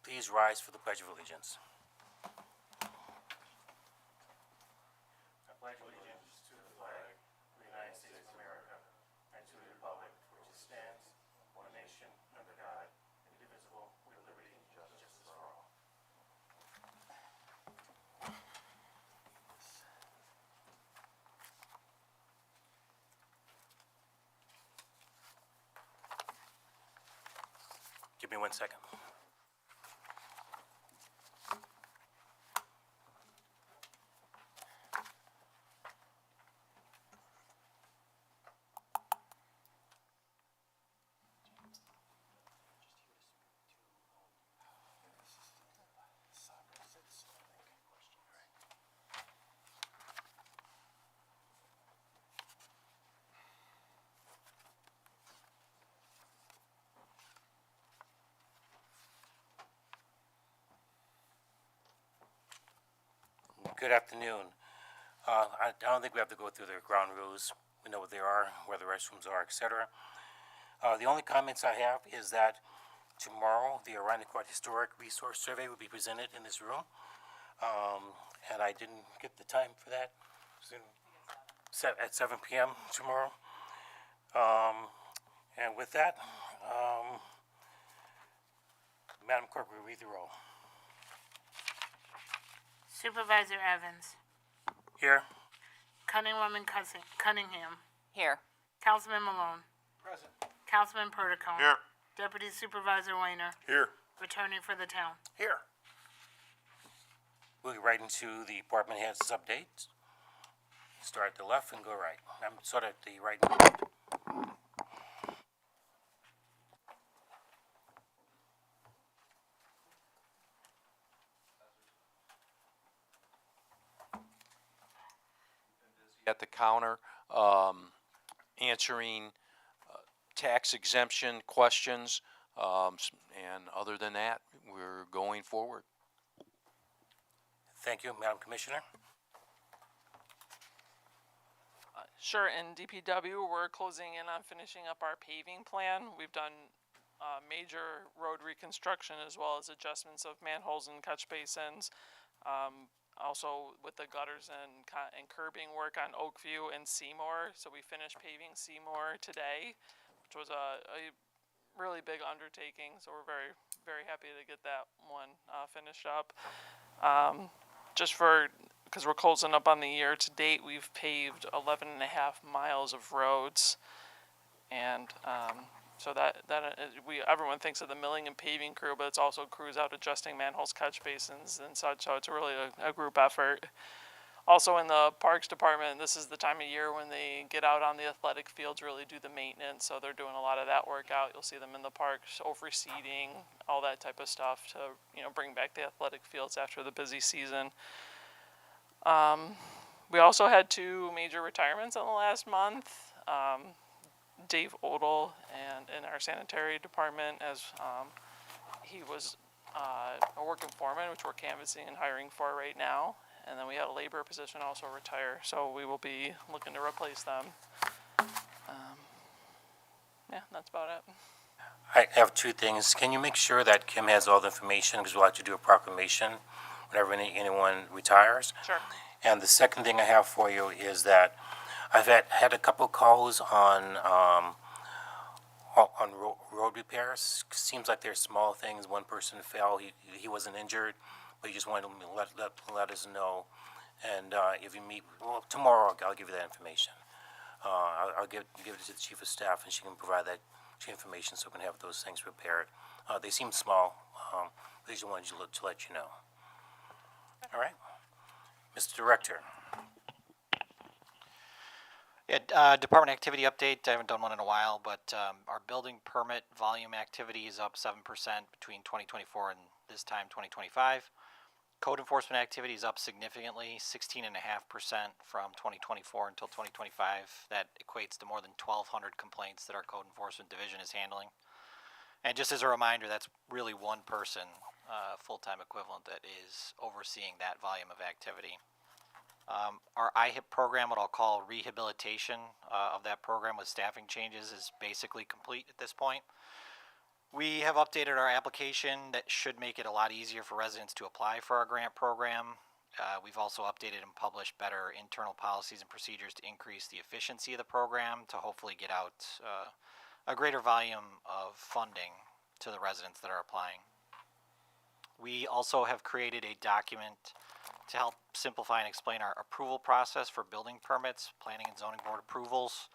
Please rise for the Pledge of Allegiance. I pledge allegiance to the flag of the United States of America and to the republic for which it stands, one nation, under God, indivisible, with liberty and justice for all. Give me 1 second. Good afternoon. I don't think we have to go through the ground rules. We know what they are, where the restrooms are, etc. The only comments I have is that tomorrow the Arundecourt Historic Resource Survey will be presented in this room. And I didn't get the time for that. At 7 p.m. tomorrow. And with that, Madam Clerk, will read the roll. Supervisor Evans, Here. Cunningwoman Cunningham, Here. Councilman Malone, Present. Councilman Perticone, Here. Deputy Supervisor Weiner, Here. returning for the town. Here. We'll get right into the department heads updates. Start at the left and go right. I'm sort of at the right and left. At the counter, answering tax exemption questions, and other than that, we're going forward. Thank you, Madam Commissioner. Sure, in DPW, we're closing in on finishing up our paving plan. We've done major road reconstruction as well as adjustments of manholes and catch basins. Also with the gutters and curbing work on Oakview and Seymour. So we finished paving Seymour today, which was a really big undertaking. So we're very, very happy to get that one finished up. Because we're closing up on the year to date, we've paved 11.5 miles of roads. And so everyone thinks of the milling and paving crew, but it's also crews out adjusting manholes, catch basins, and such. So it's really a group effort. Also in the Parks Department, this is the time of year when they get out on the athletic fields, really do the maintenance. So they're doing a lot of that work out. You'll see them in the parks, overseeding, all that type of stuff to bring back the athletic fields after the busy season. We also had 2 major retirements in the last month. Dave Odell and in our sanitary department, as he was a working foreman, which we're canvassing and hiring for right now. And then we had a labor position also retire, so we will be looking to replace them. Yeah, that's about it. I have 2 things. Can you make sure that Kim has all the information, because we'll have to do a proclamation whenever anyone retires? Sure. And the second thing I have for you is that I've had a couple calls on road repairs. Seems like they're small things. One person fell. He wasn't injured, but he just wanted to let us know. And if you meet tomorrow, I'll give you that information. I'll give it to the chief of staff, and she can provide that information so we can have those things repaired. They seem small. They just wanted to let you know. All right, Mr. Director. Yeah, department activity update. I haven't done one in a while, but our building permit volume activity is up 7% between 2024 and this time 2025. Code enforcement activity is up significantly, 16.5% from 2024 until 2025. That equates to more than 1,200 complaints that our code enforcement division is handling. And just as a reminder, that's really one person, full-time equivalent, that is overseeing that volume of activity. Our IHIP program, what I'll call rehabilitation of that program with staffing changes, is basically complete at this point. We have updated our application that should make it a lot easier for residents to apply for our grant program. We've also updated and published better internal policies and procedures to increase the efficiency of the program to hopefully get out a greater volume of funding to the residents that are applying. We also have created a document to help simplify and explain our approval process for building permits, planning and zoning board approvals,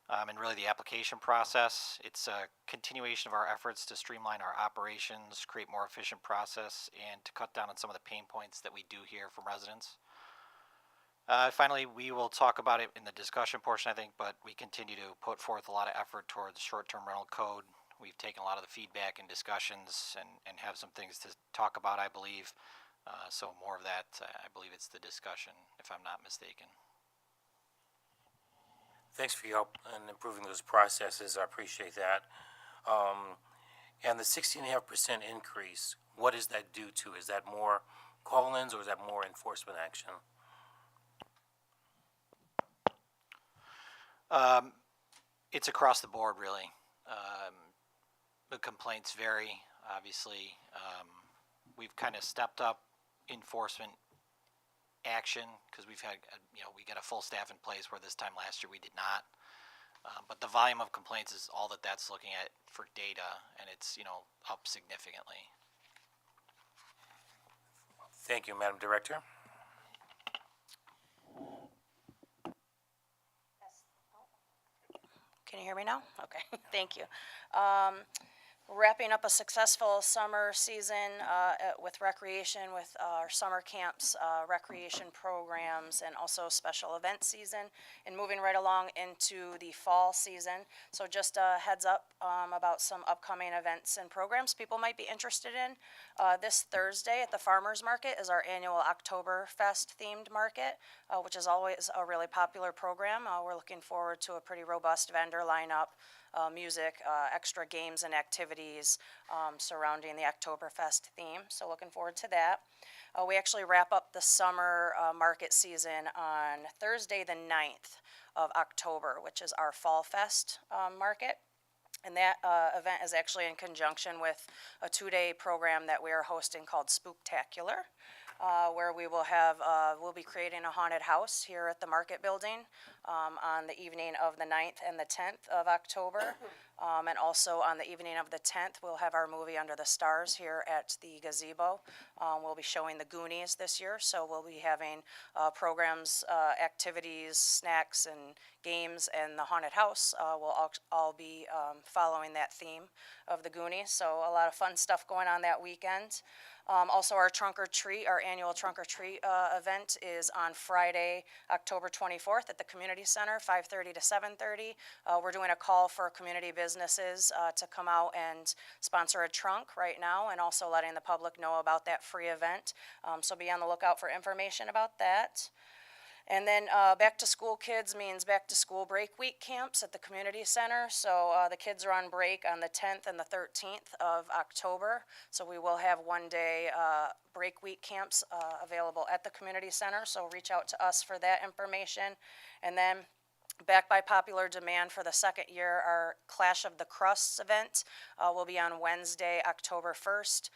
and really the application process. It's a continuation of our efforts to streamline our operations, create more efficient process, and to cut down on some of the pain points that we do hear from residents. Finally, we will talk about it in the discussion portion, I think, but we continue to put forth a lot of effort towards short-term rental code. We've taken a lot of the feedback and discussions and have some things to talk about, I believe. So more of that, I believe it's the discussion, if I'm not mistaken. Thanks for your help in improving those processes. I appreciate that. And the 16.5% increase, what does that do to? Is that more call-ins or is that more enforcement action? It's across the board, really. The complaints vary, obviously. We've kind of stepped up enforcement action because we've had, we got a full staff in place where this time last year we did not. But the volume of complaints is all that's looking at for data, and it's, up significantly. Thank you, Madam Director. Can you hear me now? Okay, thank you. Wrapping up a successful summer season with recreation, with our summer camps, recreation programs, and also special event season, and moving right along into the fall season. So just a heads up about some upcoming events and programs people might be interested in. This Thursday at the Farmers Market is our annual Oktoberfest themed market, which is always a really popular program. We're looking forward to a pretty robust vendor lineup. Music, extra games and activities surrounding the Oktoberfest theme. So looking forward to that. We actually wrap up the summer market season on Thursday the 9th of October, which is our Fall Fest market. And that event is actually in conjunction with a 2-day program that we are hosting called Spooktacular. Where we will have, we'll be creating a haunted house here at the Market Building on the evening of the 9th and the 10th of October. And also on the evening of the 10th, we'll have our movie Under the Stars here at the gazebo. We'll be showing the Goonies this year, so we'll be having programs, activities, snacks, and games, and the haunted house will all be following that theme of the Goonies. So a lot of fun stuff going on that weekend. Also, our Trunk or Treat, our annual Trunk or Treat event is on Friday, October 24th at the Community Center, 5:30 to 7:30. We're doing a call for community businesses to come out and sponsor a trunk right now, and also letting the public know about that free event. So be on the lookout for information about that. And then back to school kids means back to school break week camps at the community center. So the kids are on break on the 10th and the 13th of October. So we will have 1-day break week camps available at the community center. So reach out to us for that information. And then back by popular demand for the second year, our Clash of the Crusts event will be on Wednesday, October 1st.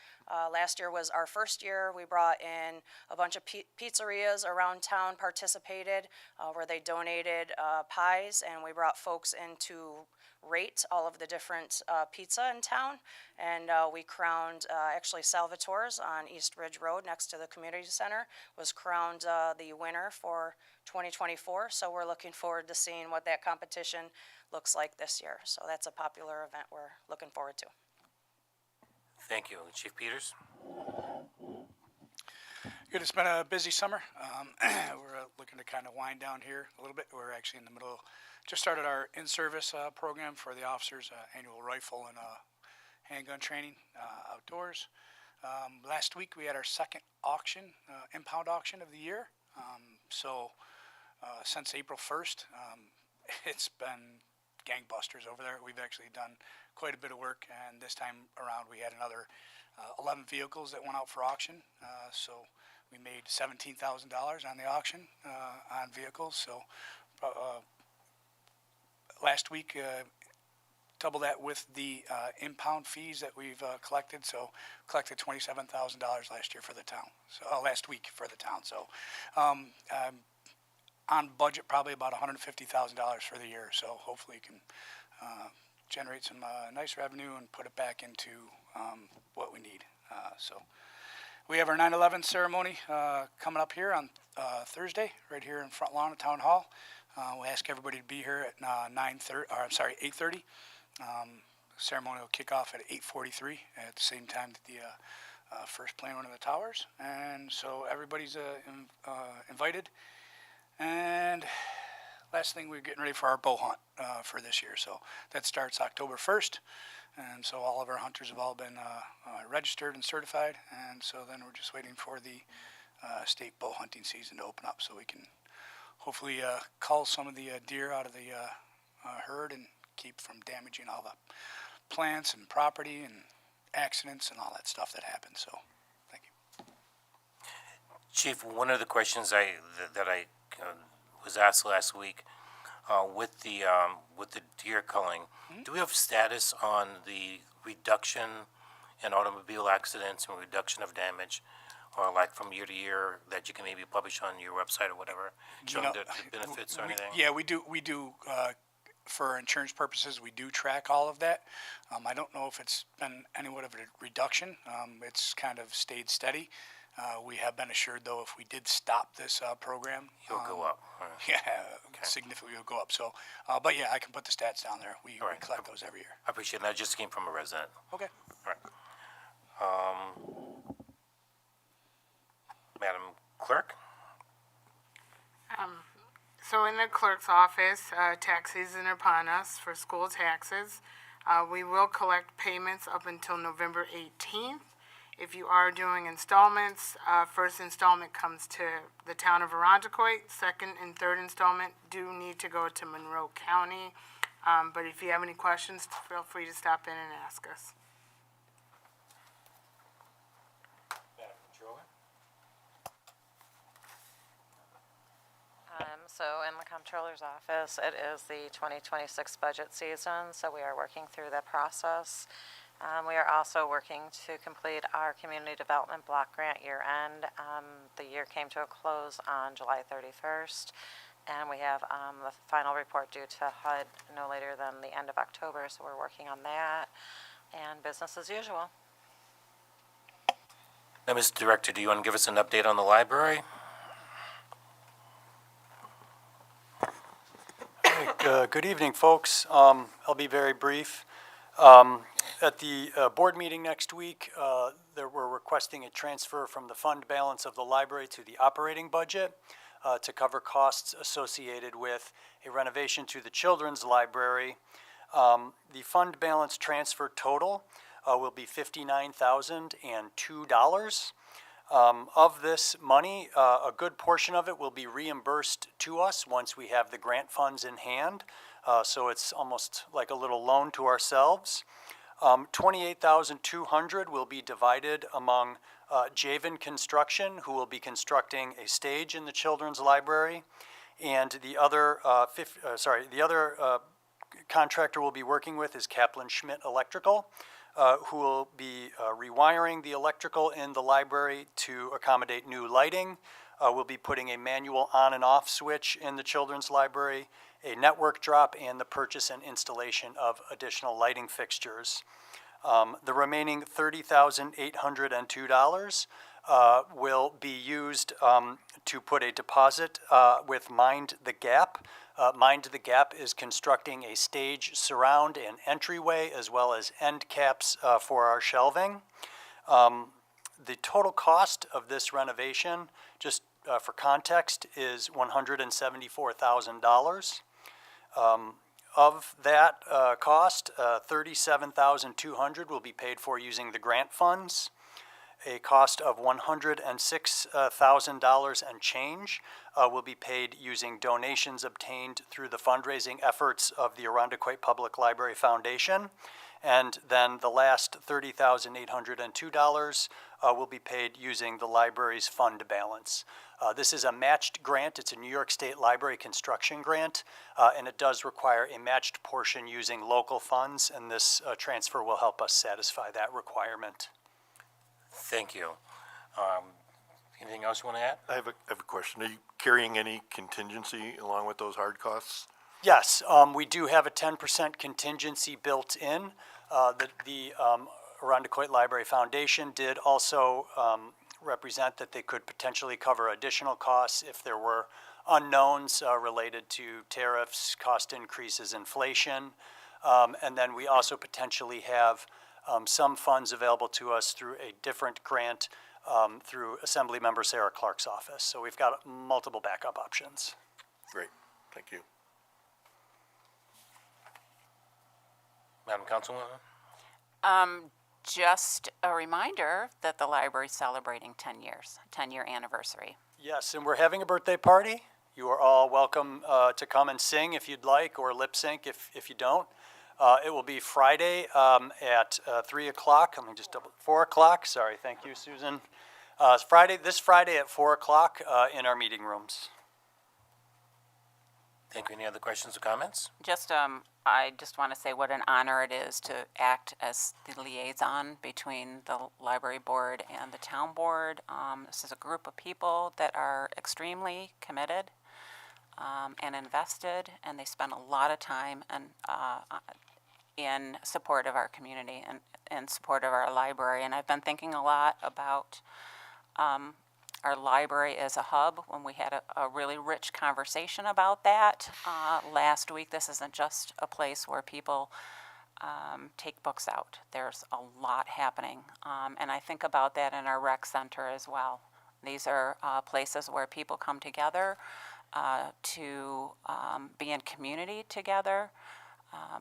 Last year was our first year. We brought in a bunch of pizzerias around town, participated, where they donated pies, and we brought folks in to rate all of the different pizza in town. And we crowned, actually Salvatore's on East Ridge Road next to the community center was crowned the winner for 2024. So we're looking forward to seeing what that competition looks like this year. So that's a popular event we're looking forward to. Thank you. Chief Peters? Good. It's been a busy summer. We're looking to kind of wind down here a little bit. We're actually in the middle, just started our in-service program for the officers, annual rifle and handgun training outdoors. Last week we had our second auction, impound auction of the year. Since April 1st, it's been gangbusters over there. We've actually done quite a bit of work, and this time around we had another 11 vehicles that went out for auction. So we made $17,000 on the auction on vehicles. So last week double that with the impound fees that we've collected. So collected $27,000 last year for the town. So last week for the town. So on budget, probably about $150,000 for the year. So hopefully you can generate some nice revenue and put it back into what we need. So we have our 9/11 ceremony coming up here on Thursday, right here in front lawn of Town Hall. We'll ask everybody to be here at 8:30. Ceremony will kick off at 8:43 at the same time that the first plane went in the towers. And so everybody's invited. And last thing, we're getting ready for our bow hunt for this year. So that starts October 1st. And so all of our hunters have all been registered and certified. And so then we're just waiting for the state bow hunting season to open up so we can hopefully cull some of the deer out of the herd and keep from damaging all the plants and property and accidents and all that stuff that happens. So thank you. Chief, one of the questions that I was asked last week with the deer culling, do we have status on the reduction in automobile accidents and reduction of damage, or like from year to year that you can maybe publish on your website or whatever, showing the benefits or anything? Yeah, we do. For insurance purposes, we do track all of that. I don't know if it's been anywhat of a reduction. It's kind of stayed steady. We have been assured, though, if we did stop this program, It'll go up. yeah, significantly will go up. So, but yeah, I can put the stats down there. We right. collect those every year. I appreciate that. Just came from a resident. Okay. All right. Madam Clerk? So in the clerk's office, tax season upon us for school taxes. We will collect payments up until November 18th. If you are doing installments, first installment comes to the town of Arundecoit. Second and third installment do need to go to Monroe County. But if you have any questions, feel free to stop in and ask us. Madam Controller? So in the comptroller's office, it is the 2026 budget season, so we are working through that process. We are also working to complete our community development block grant year end. The year came to a close on July 31st, and we have the final report due to HUD no later than the end of October, so we're working on that, and business as usual. Now, Mr. Director, do you want to give us an update on the library? Good evening, folks. I'll be very brief. At the board meeting next week, we're requesting a transfer from the fund balance of the library to the operating budget to cover costs associated with a renovation to the children's library. The fund balance transfer total will be $59,002. Of this money, a good portion of it will be reimbursed to us once we have the grant funds in hand. So it's almost like a little loan to ourselves. $28,200 will be divided among Javen Construction, who will be constructing a stage in the children's library, and the other contractor we'll be working with is Kaplan Schmidt Electrical, who will be rewiring the electrical in the library to accommodate new lighting. We'll be putting a manual on and off switch in the children's library, a network drop, and the purchase and installation of additional lighting fixtures. The remaining $30,802 will be used to put a deposit with Mind the Gap. Mind the Gap is constructing a stage surround and entryway as well as end caps for our shelving. The total cost of this renovation, just for context, is $174,000. Of that cost, $37,200 will be paid for using the grant funds. A cost of $106,000 and change will be paid using donations obtained through the fundraising efforts of the Arundecoit Public Library Foundation. And then the last $30,802 will be paid using the library's fund balance. This is a matched grant. It's a New York State Library construction grant, and it does require a matched portion using local funds, and this transfer will help us satisfy that requirement. Thank you. Anything else you want to add? I have a question. Are you carrying any contingency along with those hard costs? Yes, we do have a 10% contingency built in. The Arundecoit Library Foundation did also represent that they could potentially cover additional costs if there were unknowns related to tariffs, cost increases, inflation. And then we also potentially have some funds available to us through a different grant through Assemblymember Sarah Clark's office. So we've got multiple backup options. Great, thank you. Madam Councilwoman? Just a reminder that the library's celebrating 10 years, 10-year anniversary. Yes, and we're having a birthday party. You are all welcome to come and sing if you'd like, or lip sync if you don't. It will be Friday at 3 o'clock. Let me just 4 o'clock. Sorry, thank you, Susan. This Friday at 4 o'clock in our meeting rooms. Thank you. Any other questions or comments? I just want to say what an honor it is to act as the liaison between the library board and the town board. This is a group of people that are extremely committed and invested, and they spend a lot of time in support of our community and in support of our library. And I've been thinking a lot about our library as a hub when we had a really rich conversation about that last week. This isn't just a place where people take books out. There's a lot happening. And I think about that in our rec center as well. These are places where people come together to be in community together,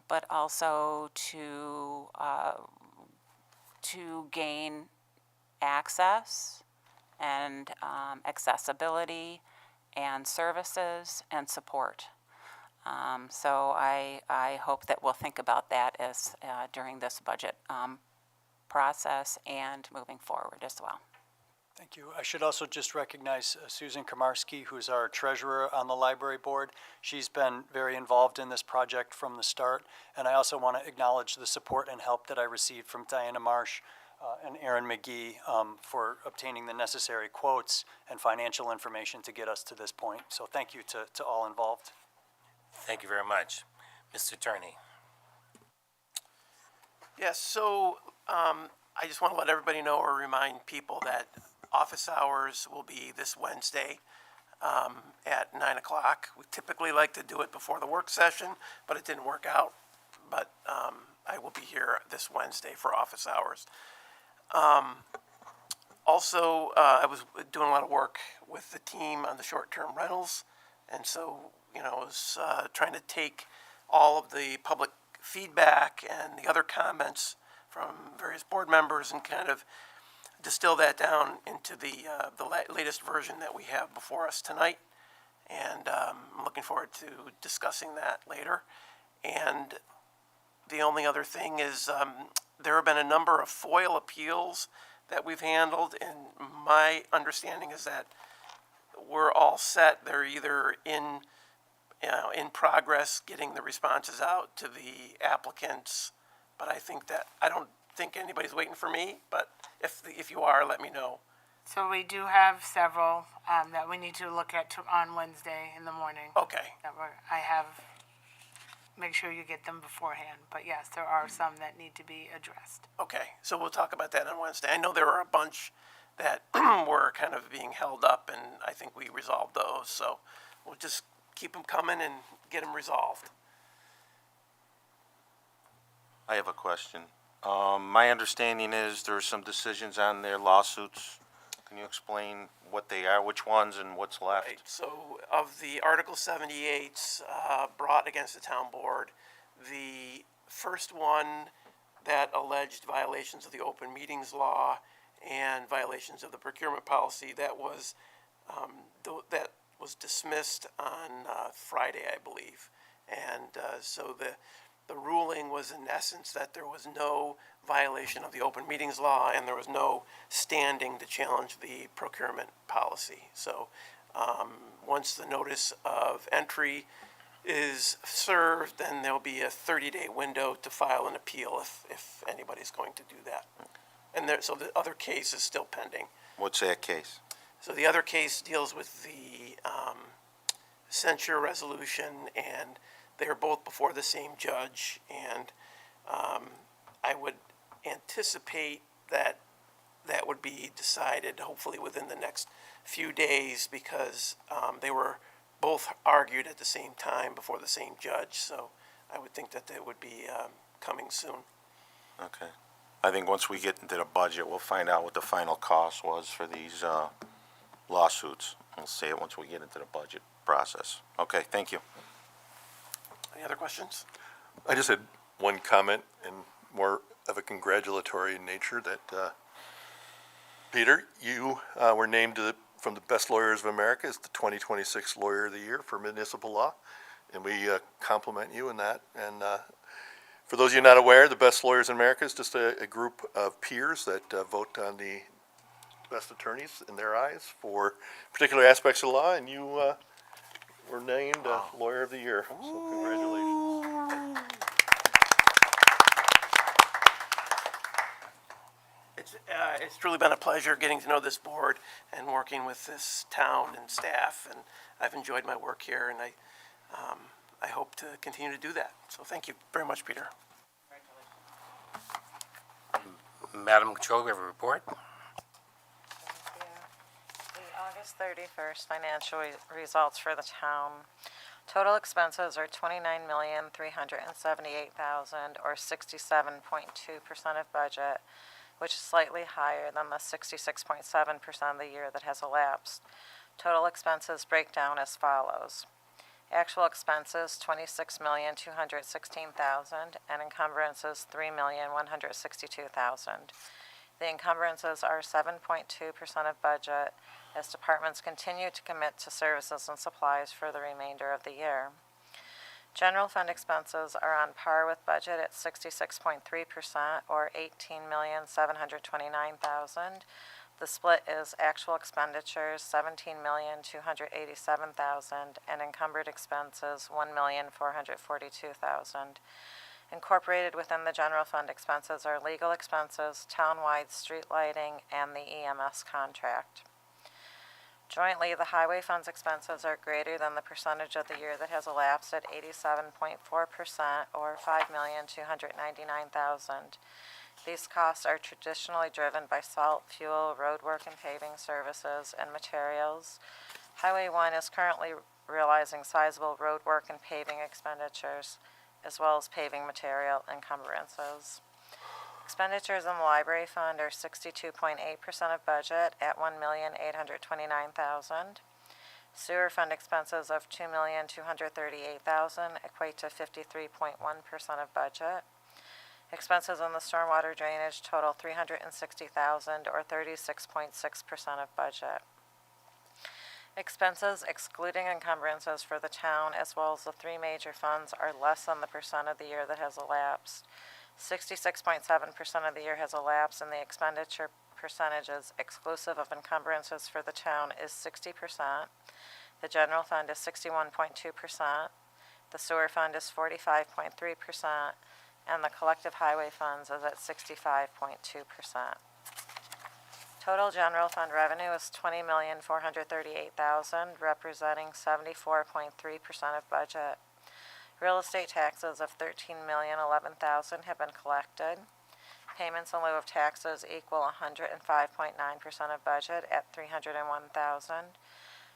but also to gain access and accessibility and services and support. So I hope that we'll think about that as during this budget process and moving forward as well. Thank you. I should also just recognize Susan Komarski, who's our treasurer on the library board. She's been very involved in this project from the start. And I also want to acknowledge the support and help that I received from Diana Marsh and Aaron McGee for obtaining the necessary quotes and financial information to get us to this point. So thank you to all involved. Thank you very much. Mr. Attorney? Yes, so I just want to let everybody know or remind people that office hours will be this Wednesday at 9 o'clock. We typically like to do it before the work session, but it didn't work out. But I will be here this Wednesday for office hours. Also, I was doing a lot of work with the team on the short-term rentals, and so, I was trying to take all of the public feedback and the other comments from various board members and kind of distill that down into the latest version that we have before us tonight. And I'm looking forward to discussing that later. And the only other thing is there have been a number of FOIL appeals that we've handled, and my understanding is that we're all set. They're either in progress, getting the responses out to the applicants, but I don't think anybody's waiting for me, but if you are, let me know. So we do have several that we need to look at on Wednesday in the morning. Okay, Make sure you get them beforehand. But yes, there are some that need to be addressed. okay, so we'll talk about that on Wednesday. I know there were a bunch that were kind of being held up, and I think we resolved those, so we'll just keep them coming and get them resolved. I have a question. My understanding is there are some decisions on their lawsuits. Can you explain what they are, which ones, and what's left? Right, so of the Article 78s brought against the town board, the first one that alleged violations of the open meetings law and violations of the procurement policy, that was dismissed on Friday, I believe. And so the ruling was in essence that there was no violation of the open meetings law and there was no standing to challenge the procurement policy. So Once the notice of entry is served, then there'll be a 30-day window to file an appeal if anybody's going to do that. And so the other case is still pending. What's that case? So the other case deals with the censure resolution, and they're both before the same judge. And I would anticipate that that would be decided hopefully within the next few days, because they were both argued at the same time before the same judge. So I would think that they would be coming soon. Okay. I think once we get into the budget, we'll find out what the final cost was for these lawsuits. We'll say it once we get into the budget process. Okay, thank you. Any other questions? I just had one comment, and more of a congratulatory nature, that Peter, you were named from the Best Lawyers of America as the 2026 Lawyer of the Year for Municipal Law, and we compliment you in that. And for those of you not aware, the Best Lawyers in America is just a group of peers that vote on the best attorneys in their eyes for particular aspects of the law, and you were named Lawyer of the Year. So congratulations. It's truly been a pleasure getting to know this board and working with this town and staff, and I've enjoyed my work here, and I hope to continue to do that. So thank you very much, Peter. Madam Controller, we have a report. The August 31st financial results for the town. Total expenses are $29,378,000, or 67.2% of budget, which is slightly higher than the 66.7% of the year that has elapsed. Total expenses break down as follows. Actual expenses, $26,216,000, and encumbrances, $3,162,000. The encumbrances are 7.2% of budget, as departments continue to commit to services and supplies for the remainder of the year. General fund expenses are on par with budget at 66.3%, or $18,729,000. The split is actual expenditures, $17,287,000, and encumbered expenses, $1,442,000. Incorporated within the general fund expenses are legal expenses, townwide street lighting, and the EMS contract. Jointly, the highway fund's expenses are greater than the percentage of the year that has elapsed at 87.4%, or $5,299,000. These costs are traditionally driven by salt, fuel, road work and paving services, and materials. Highway 1 is currently realizing sizable road work and paving expenditures, as well as paving material encumbrances. Expenditures in the library fund are 62.8% of budget at $1,829,000. Sewer fund expenses of $2,238,000 equate to 53.1% of budget. Expenses on the stormwater drainage total $360,000, or 36.6% of budget. Expenses excluding encumbrances for the town, as well as the three major funds, are less than the percent of the year that has elapsed. 66.7% of the year has elapsed, and the expenditure percentages exclusive of encumbrances for the town is 60%. The general fund is 61.2%. The sewer fund is 45.3%. And the collective highway funds is at 65.2%. Total general fund revenue is $20,438,000, representing 74.3% of budget. Real estate taxes of $13,011,000 have been collected. Payments in lieu of taxes equal 105.9% of budget at $301,000.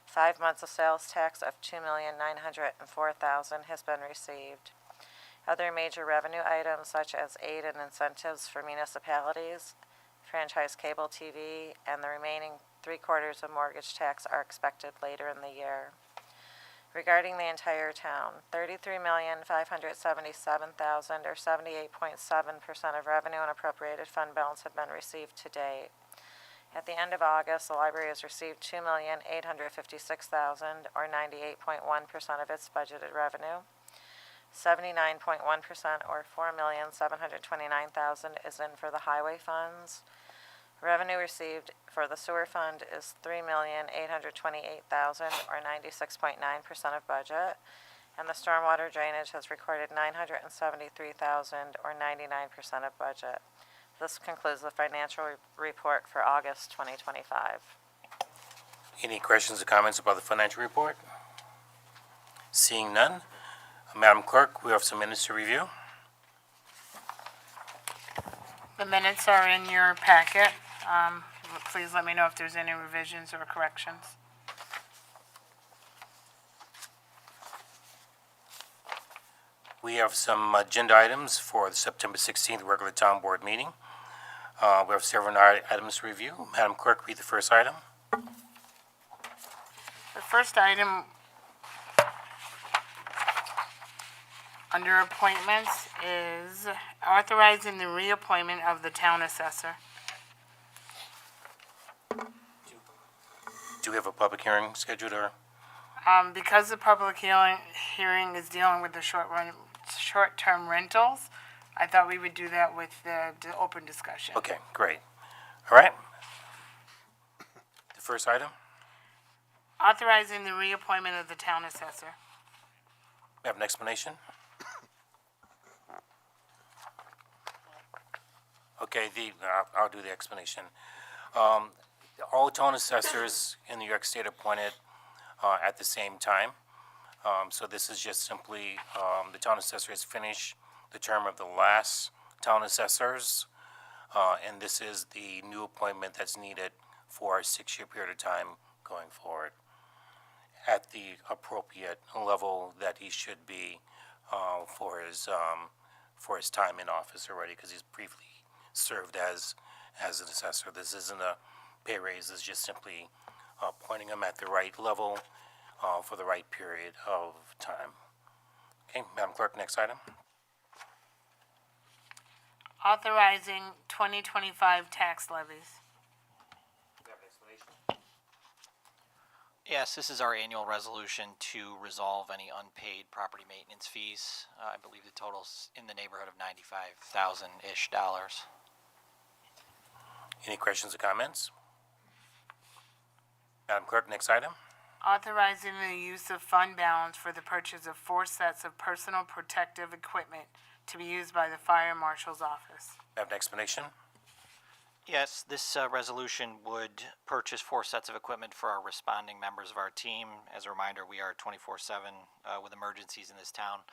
5 months of sales tax of $2,904,000 has been received. Other major revenue items such as aid and incentives for municipalities, franchise cable TV, and the remaining 3/4 of mortgage tax are expected later in the year. Regarding the entire town, $33,577,000, or 78.7% of revenue and appropriated fund balance have been received to date. At the end of August, the library has received $2,856,000, or 98.1% of its budgeted revenue. 79.1%, or $4,729,000, is in for the highway funds. Revenue received for the sewer fund is $3,828,000, or 96.9% of budget. And the stormwater drainage has recorded $973,000, or 99% of budget. This concludes the financial report for August 2025. Any questions or comments about the financial report? Seeing none, Madam Clerk, we have some minutes to review. The minutes are in your packet. Please let me know if there's any revisions or corrections. We have some agenda items for the September 16th regular town board meeting. We have several items to review. Madam Clerk, read the first item. The first item under appointments is authorizing the reappointment of the town assessor. Do we have a public hearing scheduled, or? Because the public hearing is dealing with the short-term rentals, I thought we would do that with the open discussion. Okay, great. All right. The first item, Authorizing the reappointment of the town assessor. we have an explanation. Okay, I'll do the explanation. All town assessors in New York State appointed at the same time. So this is just simply, the town assessor has finished the term of the last town assessors, and this is the new appointment that's needed for a 6-year period of time going forward at the appropriate level that he should be for his time in office already, because he's briefly served as an assessor. This isn't a pay raise, it's just simply appointing him at the right level for the right period of time. Okay, Madam Clerk, next item. Authorizing 2025 tax levies. Yes, this is our annual resolution to resolve any unpaid property maintenance fees. I believe the total's in the neighborhood of $95,000-ish. Any questions or comments? Madam Clerk, next item. Authorizing the use of fund balance for the purchase of 4 sets of personal protective equipment to be used by the fire marshal's office. Have an explanation? Yes, this resolution would purchase 4 sets of equipment for our responding members of our team. As a reminder, we are 24/7 with emergencies in this town.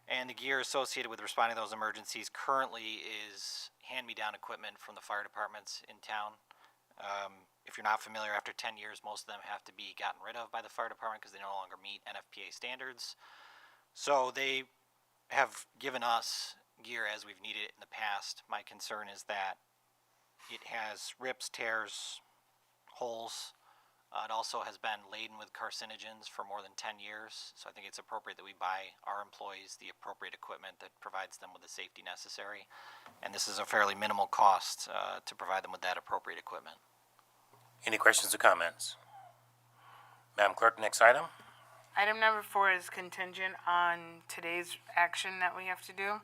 And the gear associated with responding to those emergencies currently is hand-me-down equipment from the fire departments in town. If you're not familiar, after 10 years, most of them have to be gotten rid of by the fire department because they no longer meet NFPA standards. So they have given us gear as we've needed it in the past. My concern is that it has rips, tears, holes. It also has been laden with carcinogens for more than 10 years. So I think it's appropriate that we buy our employees the appropriate equipment that provides them with the safety necessary. And this is a fairly minimal cost to provide them with that appropriate equipment. Any questions or comments? Madam Clerk, next item. Item number 4 is contingent on today's action that we have to do.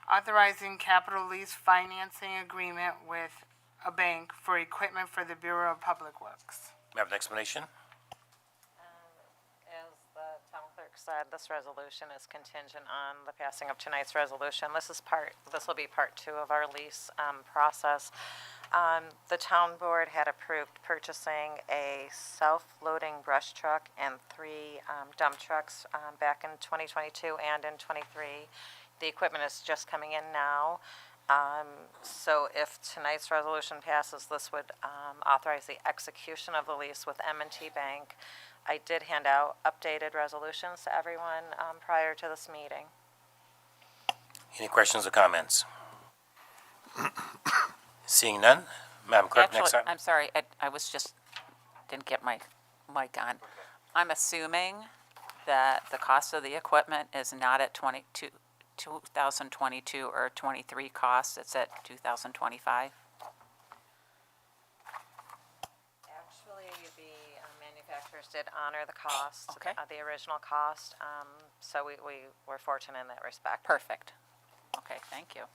Authorizing capital lease financing agreement with a bank for equipment for the Bureau of Public Works. Have an explanation? As the town clerk said, this resolution is contingent on the passing of tonight's resolution. This will be part 2 of our lease process. The town board had approved purchasing a self-loading brush truck and 3 dump trucks back in 2022 and in 23. The equipment is just coming in now. So if tonight's resolution passes, this would authorize the execution of the lease with M&T Bank. I did hand out updated resolutions to everyone prior to this meeting. Any questions or comments? Seeing none, Madam Clerk, next Actually, item. I'm sorry, I was just, didn't get my mic on. I'm assuming that the cost of the equipment is not at 2022 or 23 costs, it's at 2025? Actually, the manufacturers did honor the cost, Okay. the original cost, so we were fortunate in that respect. Perfect. Okay, thank you.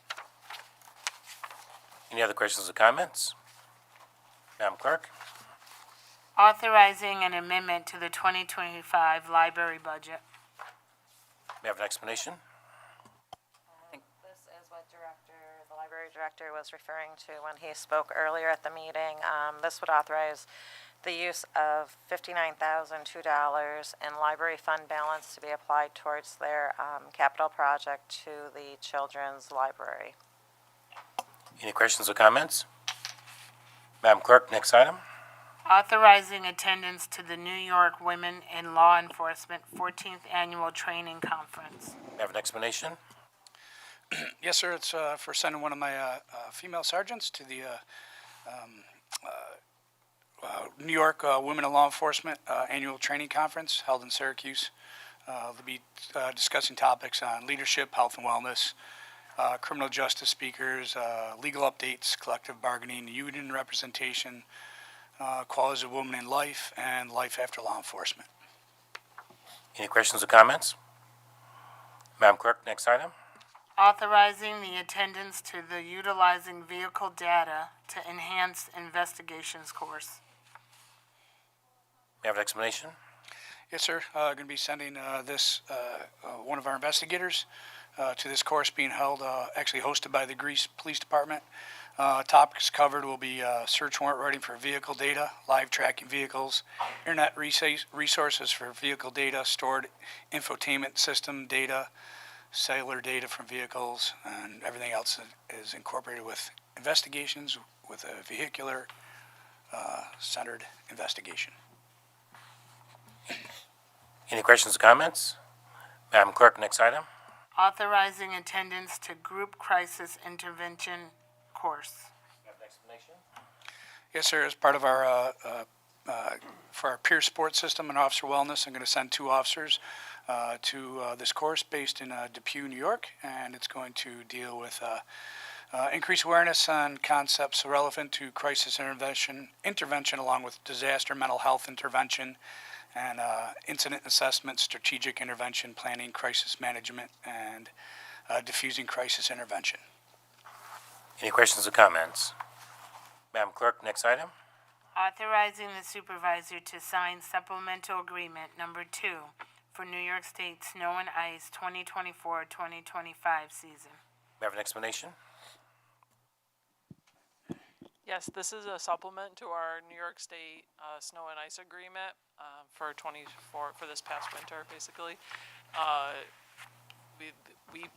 Any other questions or comments? Madam Clerk? Authorizing an amendment to the 2025 library budget. May I have an explanation? This is what the library director was referring to when he spoke earlier at the meeting. This would authorize the use of $59,002 in library fund balance to be applied towards their capital project to the children's library. Any questions or comments? Madam Clerk, next item. Authorizing attendance to the New York Women in Law Enforcement 14th Annual Training Conference. May I have an explanation? Yes, sir. It's for sending one of my female sergeants to the New York Women in Law Enforcement Annual Training Conference held in Syracuse. They'll be discussing topics on leadership, health and wellness, criminal justice speakers, legal updates, collective bargaining, union representation, qualities of women in life, and life after law enforcement. Any questions or comments? Madam Clerk, next item. Authorizing the attendance to the Utilizing Vehicle Data to Enhance Investigations course. May I have an explanation? Yes, sir. Going to be sending one of our investigators to this course being held, actually hosted by the Greece Police Department. Topics covered will be search warrant writing for vehicle data, live tracking vehicles, internet resources for vehicle data, stored infotainment system data, cellular data from vehicles, and everything else that is incorporated with investigations with a vehicular centered investigation. Any questions or comments? Madam Clerk, next item. Authorizing attendance to Group Crisis Intervention course. Have an explanation? Yes, sir. As part of our for our peer support system and officer wellness, I'm going to send 2 officers to this course based in Depew, New York, and it's going to deal with increased awareness on concepts relevant to crisis intervention along with disaster mental health intervention and incident assessment, strategic intervention planning, crisis management, and diffusing crisis intervention. Any questions or comments? Madam Clerk, next item. Authorizing the supervisor to sign supplemental agreement number 2 for New York State Snow and Ice 2024-2025 season. May I have an explanation? Yes, this is a supplement to our New York State snow and ice agreement for this past winter, basically. We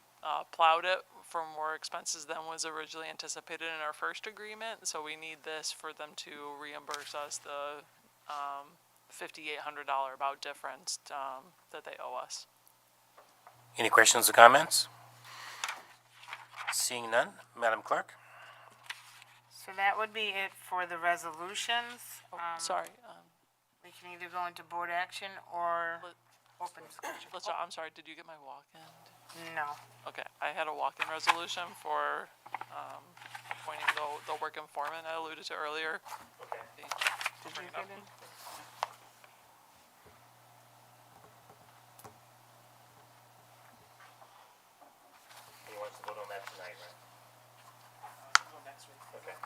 plowed it for more expenses than was originally anticipated in our first agreement, so we need this for them to reimburse us the $5,800 about difference that they owe us. Any questions or comments? Seeing none, Madam Clerk. So that would be it for the resolutions. Sorry. We can either go into board action or open discussion. I'm sorry, did you get my walk-in? No. Okay, I had a walk-in resolution for appointing the working foreman I alluded to earlier. Okay. Did you get in? He wants to vote on that tonight, right? Next week. Okay.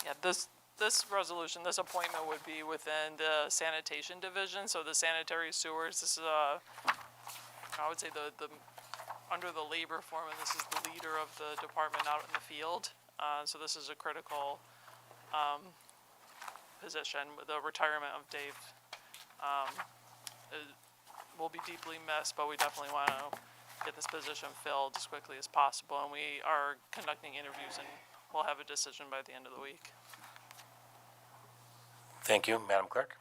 Yeah, this resolution, this appointment would be within the sanitation division, so the sanitary sewers, this is I would say the under the labor foreman, this is the leader of the department out in the field. So this is a critical position. The retirement of Dave will be deeply missed, but we definitely want to get this position filled as quickly as possible, and we are conducting interviews, and we'll have a decision by the end of the week. Thank you, Madam Clerk.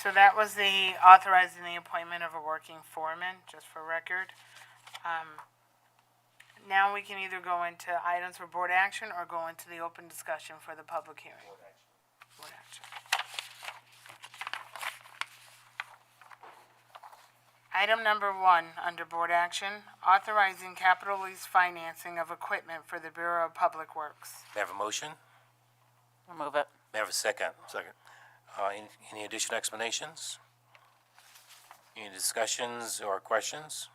So that was the authorizing the appointment of a working foreman, just for record. Now we can either go into items for board action or go into the open discussion for the public hearing. Board action. Item number 1, under board action, authorizing capital lease financing of equipment for the Bureau of Public Works. May I have a motion? I'll move it. May I have a second? Second. Any additional explanations? Any discussions or questions?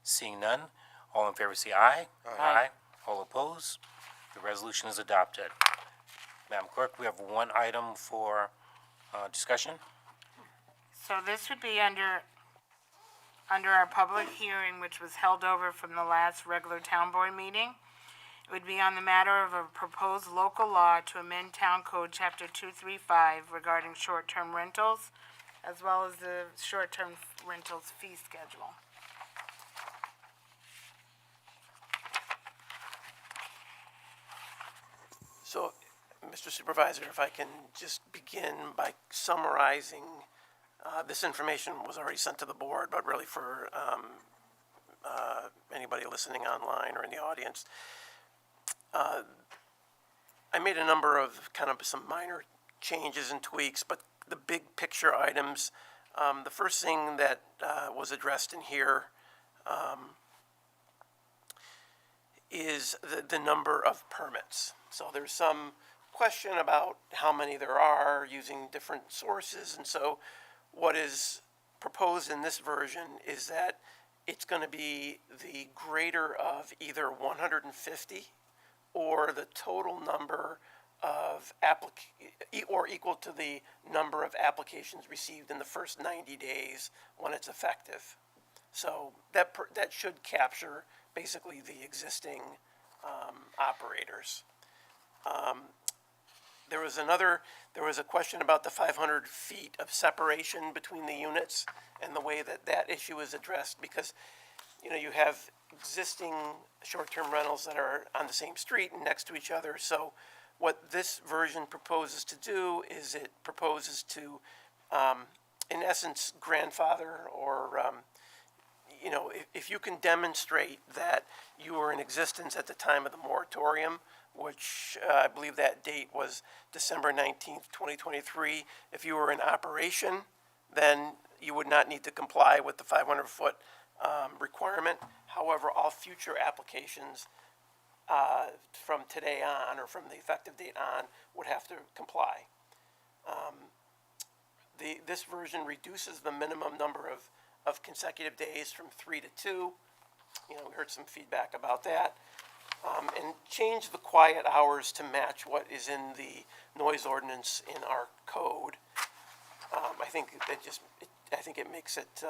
Seeing none, all in favor say aye. Aye. All opposed? The resolution is adopted. Madam Clerk, we have one item for discussion. So this would be under our public hearing, which was held over from the last regular town board meeting. It would be on the matter of a proposed local law to amend Town Code Chapter 235 regarding short-term rentals, as well as the short-term rentals fee schedule. So, Mr. Supervisor, if I can just begin by summarizing, this information was already sent to the board, but really for anybody listening online or in the audience. I made a number of kind of some minor changes and tweaks, but the big picture items, the first thing that was addressed in here is the number of permits. So there's some question about how many there are using different sources, and so what is proposed in this version is that it's going to be the greater of either 150 or the total number of or equal to the number of applications received in the first 90 days when it's effective. So that should capture basically the existing operators. There was a question about the 500 feet of separation between the units and the way that issue is addressed, because, you know, you have existing short-term rentals that are on the same street and next to each other. So what this version proposes to do is it proposes to, in essence, grandfather or, you know, if you can demonstrate that you were in existence at the time of the moratorium, which I believe that date was December 19th, 2023. If you were in operation, then you would not need to comply with the 500-foot requirement. However, all future applications from today on, or from the effective date on, would have to comply. This version reduces the minimum number of consecutive days from 3 to 2. You know, we heard some feedback about that. And change the quiet hours to match what is in the noise ordinance in our code. I think it makes it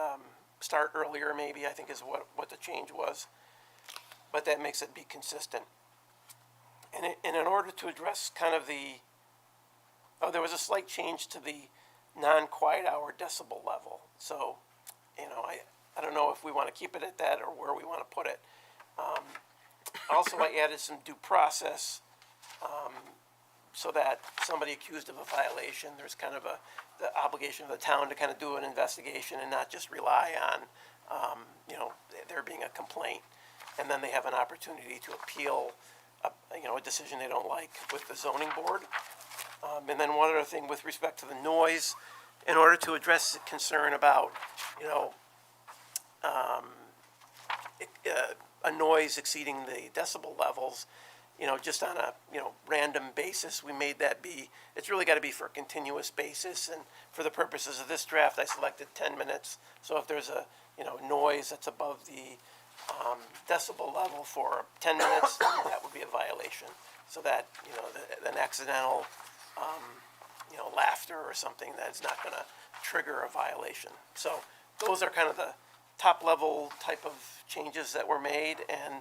start earlier, maybe, I think is what the change was. But that makes it be consistent. And in order to address kind of there was a slight change to the non-quiet hour decibel level. So, you know, I don't know if we want to keep it at that or where we want to put it. Also, I added some due process, so that somebody accused of a violation, there's kind of the obligation of the town to kind of do an investigation and not just rely on, you know, there being a complaint. And then they have an opportunity to appeal, a decision they don't like with the zoning board. And then one other thing with respect to the noise, in order to address the concern about, you know, a noise exceeding the decibel levels, you know, just on a, you know, random basis, we made that be, it's really got to be for a continuous basis. And for the purposes of this draft, I selected 10 minutes. So if there's a, you know, noise that's above the decibel level for 10 minutes, that would be a violation. So that, you know, an accidental, you know, laughter or something, that's not going to trigger a violation. So those are kind of the top level type of changes that were made, and,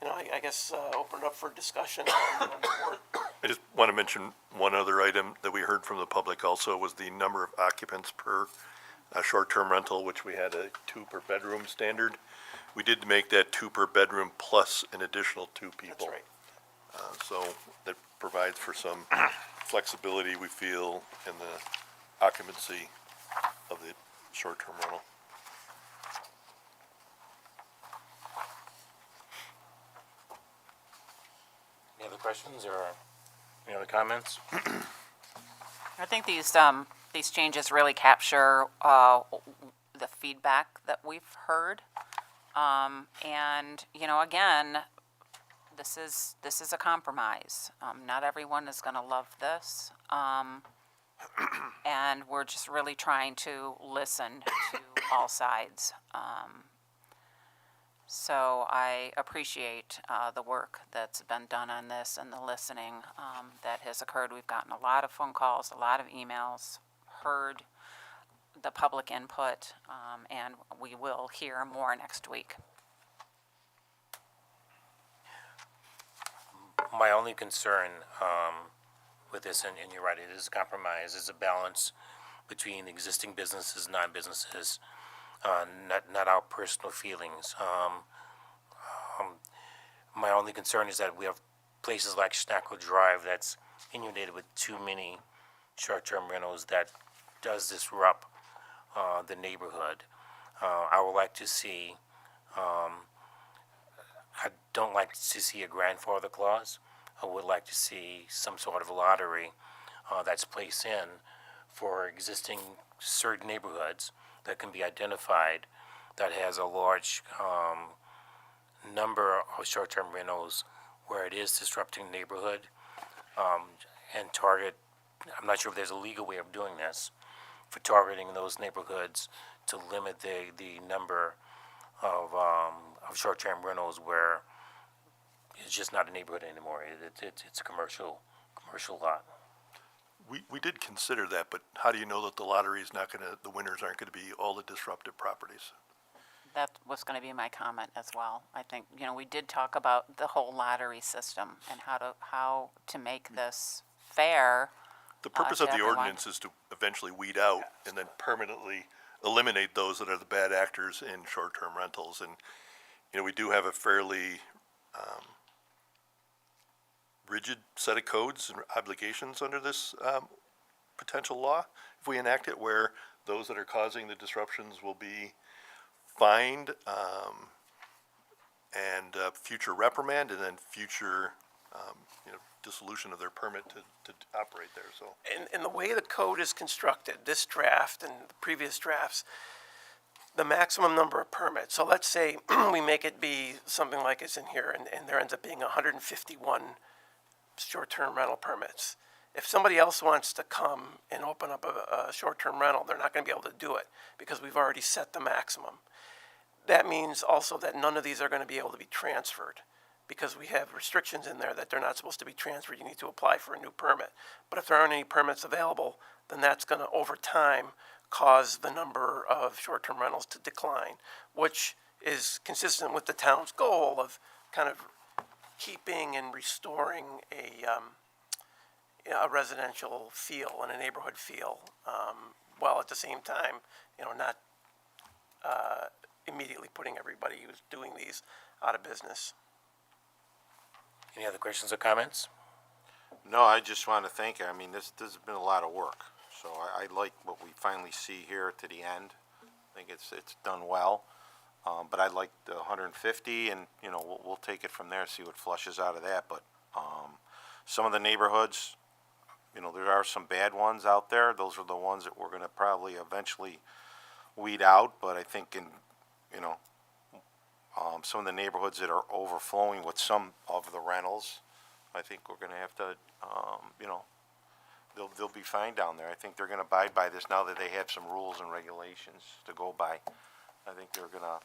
you know, I guess open it up for discussion on the board. I just want to mention one other item that we heard from the public also was the number of occupants per short-term rental, which we had a 2 per bedroom standard. We did make that 2 per bedroom plus an additional 2 people. That's right. So that provides for some flexibility, we feel, in the occupancy of the short-term rental. Any other questions or any other comments? I think these changes really capture the feedback that we've heard. And, you know, again, this is a compromise. Not everyone is gonna love this. And we're just really trying to listen to all sides. So I appreciate the work that's been done on this and the listening that has occurred. We've gotten a lot of phone calls, a lot of emails, heard the public input, and we will hear more next week. My only concern with this, and you're right, it is a compromise, is a balance between existing businesses, non-businesses, not our personal feelings. My only concern is that we have places like Schnackle Drive that's inundated with too many short-term rentals that does disrupt the neighborhood. I would like to see, I don't like to see a grandfather clause. I would like to see some sort of lottery that's placed in for existing certain neighborhoods that can be identified that has a large number of short-term rentals where it is disrupting the neighborhood, and target, I'm not sure if there's a legal way of doing this, for targeting those neighborhoods to limit the number of short-term rentals where it's just not a neighborhood anymore. It's a commercial lot. We did consider that, but how do you know that the lottery is not gonna, the winners aren't gonna be all the disruptive properties? That was going to be my comment as well. I think, you know, we did talk about the whole lottery system and how to make this fair. The purpose to of the everyone. ordinance is to eventually weed out and then permanently eliminate those that are the bad actors in short-term rentals. And, you know, we do have a fairly rigid set of codes and obligations under this potential law, if we enact it, where those that are causing the disruptions will be fined and future reprimand, and then future dissolution of their permit to operate there. So In the way the code is constructed, this draft and the previous drafts, the maximum number of permits, so let's say we make it be something like it's in here, and there ends up being 151 short-term rental permits. If somebody else wants to come and open up a short-term rental, they're not gonna be able to do it because we've already set the maximum. That means also that none of these are gonna be able to be transferred because we have restrictions in there that they're not supposed to be transferred. You need to apply for a new permit. But if there aren't any permits available, then that's gonna, over time, cause the number of short-term rentals to decline, which is consistent with the town's goal of kind of keeping and restoring a residential feel and a neighborhood feel, while at the same time, not immediately putting everybody who's doing these out of business. Any other questions or comments? No, I just want to thank you. I mean, this has been a lot of work. So I like what we finally see here to the end. I think it's done well. But I'd like the 150, and, we'll take it from there, see what flushes out of that. But some of the neighborhoods, there are some bad ones out there. Those are the ones that we're going to probably eventually weed out. But I think some of the neighborhoods that are overflowing with some of the rentals, I think we're going to have to, they'll be fine down there. I think they're going to abide by this now that they have some rules and regulations to go by. I think they're going to,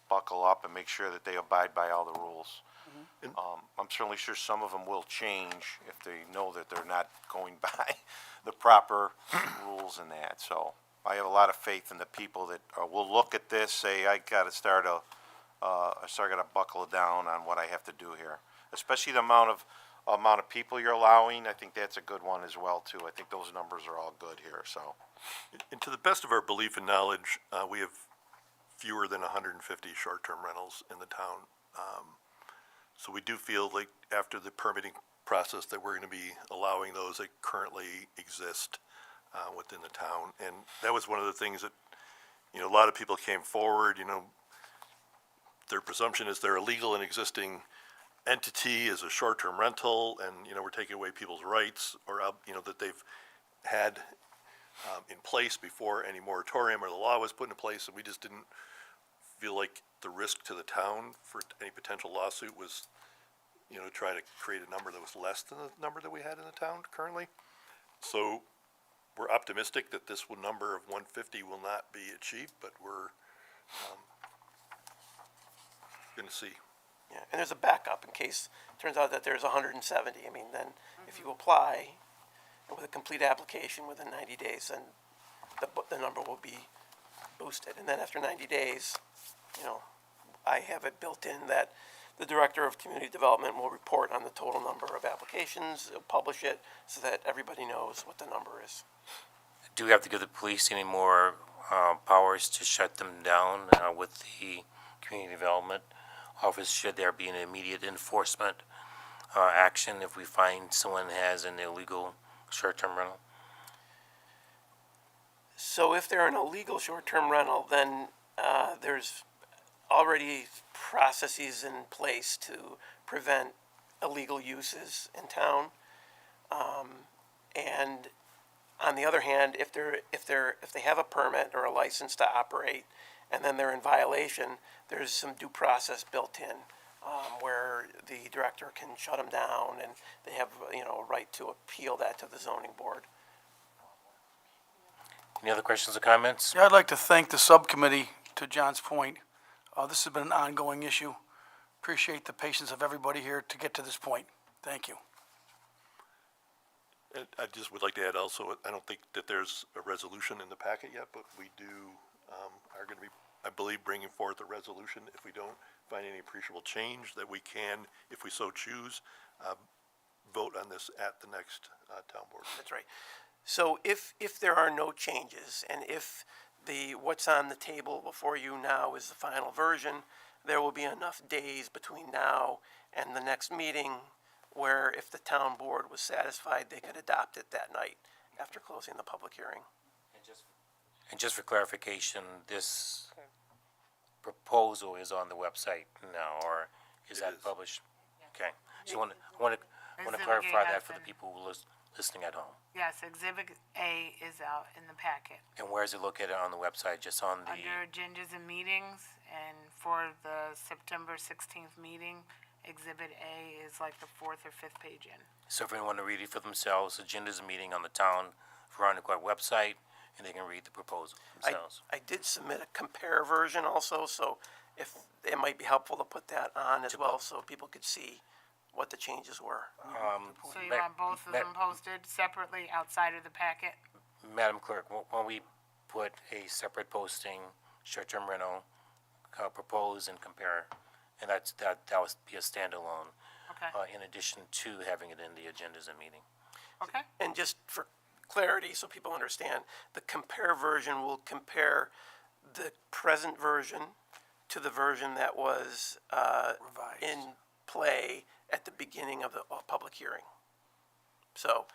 buckle up and make sure that they abide by all the rules. I'm certainly sure some of them will change if they know that they're not going by the proper rules and that. So I have a lot of faith in the people that will look at this, say, I got to buckle down on what I have to do here. Especially the amount of people you're allowing. I think that's a good one as well too. I think those numbers are all good here. So, and to the best of our belief and knowledge, we have fewer than 150 short-term rentals in the town. So we do feel like after the permitting process that we're going to be allowing those that currently exist within the town. And that was one of the things that, a lot of people came forward, their presumption is they're a legal and existing entity as a short-term rental, and, we're taking away people's rights, or, that they've had in place before any moratorium or the law was put in place, and we just didn't feel like the risk to the town for any potential lawsuit was, try to create a number that was less than the number that we had in the town currently. So we're optimistic that this number of 150 will not be achieved, but we're going to see. Yeah, and there's a backup in case it turns out that there's 170. I mean, then if you apply with a complete application within 90 days, then the number will be boosted. And then after 90 days, I have it built in that the Director of Community Development will report on the total number of applications, he'll publish it so that everybody knows what the number is. Do we have to give the police any more powers to shut them down with the community development office? Should there be an immediate enforcement action if we find someone has an illegal short-term rental? So if they're an illegal short-term rental, then there's already processes in place to prevent illegal uses in town. And on the other hand, if they have a permit or a license to operate, and then they're in violation, there's some due process built in, where the director can shut them down, and they have, a right to appeal that to the zoning board. Any other questions or comments? Yeah, I'd like to thank the subcommittee, to John's point. This has been an ongoing issue. Appreciate the patience of everybody here to get to this point. Thank you. And I just would like to add also, I don't think that there's a resolution in the packet yet, but we are going to be, I believe, bringing forth a resolution if we don't find any appreciable change, that we can, if we so choose, vote on this at the next town board. That's right. So if there are no changes, and if what's on the table before you now is the final version, there will be enough days between now and the next meeting where if the town board was satisfied, they could adopt it that night after closing the public hearing. And just for clarification, this proposal is on the website now, or is that published? Okay. So I want to clarify that for the people who listening at home. Yes, Exhibit A is out in the packet. And where is it located on the website? Just on the... Under agendas and meetings, and for the September 16th meeting, Exhibit A is like the 4th or 5th page in. So if anyone want to read it for themselves, agenda's a meeting on the town Veronica website, and they can read the proposal themselves. I did submit a compare version also, so if it might be helpful to put that on as well, so people could see what the changes were. So you want both of them posted separately outside of the packet? Madam Clerk, when we put a separate posting, short-term rental, propose and compare, and that would be a standalone, Okay, in addition to having it in the agendas and meeting. okay. And just for clarity, so people understand, the compare version will compare the present version to the version that was in play at the beginning of the public hearing. So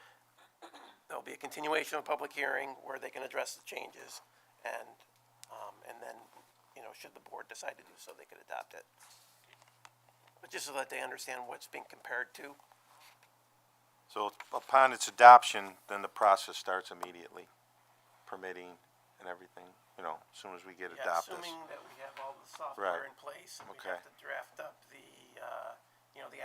there'll be a continuation of the public hearing where they can address the changes, and then, should the board decide to do so, they could adopt it. But just so that they understand what's being compared to. So upon its adoption, then the process starts immediately, permitting and everything, as soon as we get Yeah, adopted. assuming that we have all the software Right. in place, and we Okay. have to draft up the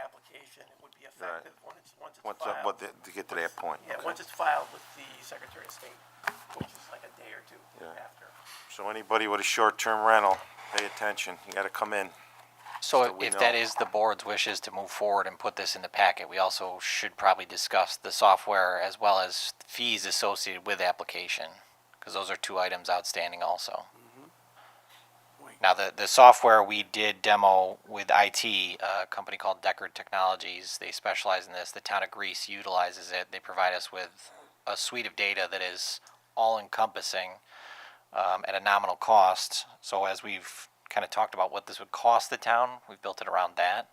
application, it would be effective once it's Once, filed. to get to that point. Yeah, Okay. once it's filed with the Secretary of State, which is like a day or two Yeah. after. So anybody with a short-term rental, pay attention, you gotta come in. So we if know. that is the board's wishes to move forward and put this in the packet, we also should probably discuss the software as well as fees associated with application, because those are two items outstanding also. Now, the software we did demo with IT, a company called Deckard Technologies, they specialize in this. The town of Greece utilizes it. They provide us with a suite of data that is all-encompassing at a nominal cost. So as we've kind of talked about what this would cost the town, we've built it around that.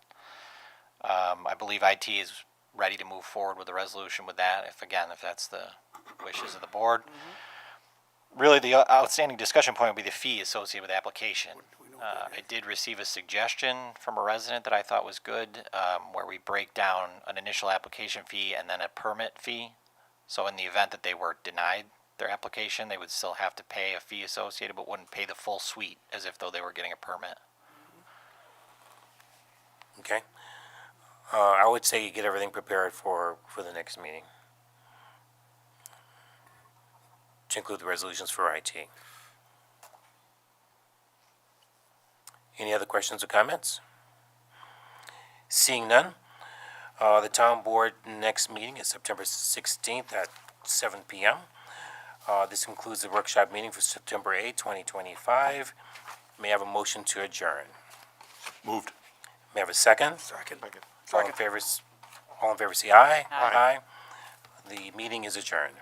I believe IT is ready to move forward with a resolution with that, if that's the wishes of the board. Really, the outstanding discussion point would be the fee associated with the application. I did receive a suggestion from a resident that I thought was good, where we break down an initial application fee and then a permit fee. So in the event that they were denied their application, they would still have to pay a fee associated, but wouldn't pay the full suite as if though they were getting a permit. Okay. I would say you get everything prepared for the next meeting. To include the resolutions for IT. Any other questions or comments? Seeing none, the town board next meeting is September 16th at 7 PM. This concludes the workshop meeting for September 8th, 2025. May I have a motion to adjourn? Moved. May I have a second? Second. All in favor say aye. Aye. The meeting is adjourned.